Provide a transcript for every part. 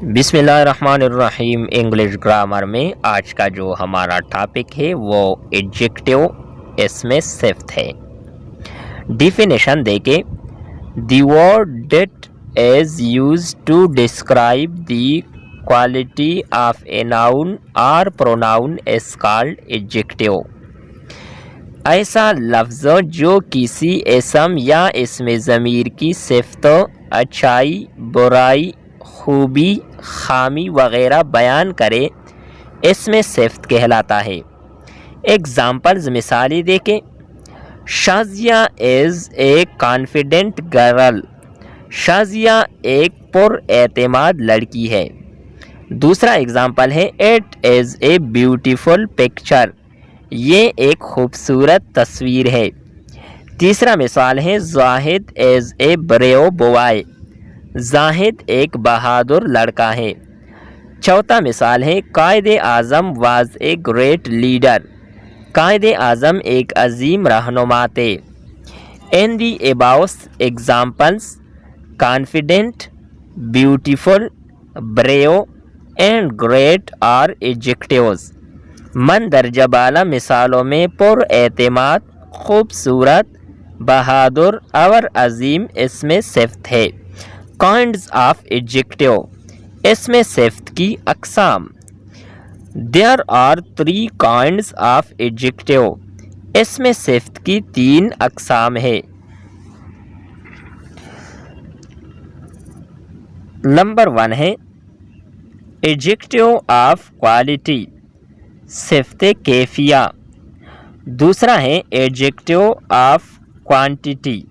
بسم اللہ الرحمن الرحیم۔ انگلش گرامر میں آج کا جو ہمارا ٹاپک ہے وہ ایڈجیکٹیو، اس میں صفت ہے۔ ڈیفینیشن دیکھیں، the word that is used to describe the quality of a noun اور پروناؤن از کالڈ ایڈجیکٹیو۔ ایسا لفظ جو کسی اسم یا اسم ضمیر کی صفت، اچھائی، برائی، خوبی، خامی وغیرہ بیان کرے، اس میں صفت کہلاتا ہے۔ ایگزامپلز، مثالی دیکھیں۔ شازیہ از اے کانفیڈنٹ گرل، شازیہ ایک پر اعتماد لڑکی ہے۔ دوسرا ایگزامپل ہے it is a beautiful picture, یہ ایک خوبصورت تصویر ہے۔ تیسرا مثال ہے زاہد از اے بریو بوائے، زاہد ایک بہادر لڑکا ہے۔ چوتھا مثال ہے Quaid-e-Azam was a great leader, Quaid-e-Azam ایک عظیم رہنما تھے۔ In the above examples, confident, beautiful, brave and great are adjectives. مندرجہ بالا مثالوں میں پر اعتماد، خوبصورت، بہادر اور عظیم اس میں صفت ہے۔ کائنڈز آف ایڈجیکٹیو، اس میں صفت کی اقسام۔ There are 3 kinds of adjective, اس میں صفت کی 3 اقسام ہے۔ نمبر 1 ہے ایڈجیکٹیو آف کوالٹی، صفت کیفیہ۔ دوسرا ہے ایڈجیکٹیو آف کوانٹٹی،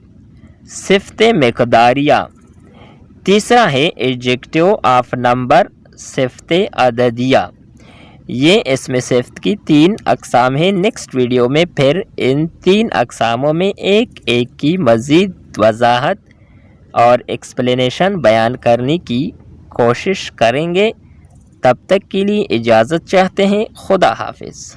صفت مقداریہ۔ تیسرا ہے ایڈجیکٹیو آف نمبر، صفت عددیہ۔ یہ اس میں صفت کی 3 اقسام ہیں۔ نیکسٹ ویڈیو میں پھر ان 3 اقساموں میں ایک ایک کی مزید وضاحت اور ایکسپلینیشن بیان کرنے کی کوشش کریں گے۔ تب تک کے لیے اجازت چاہتے ہیں۔ خدا حافظ۔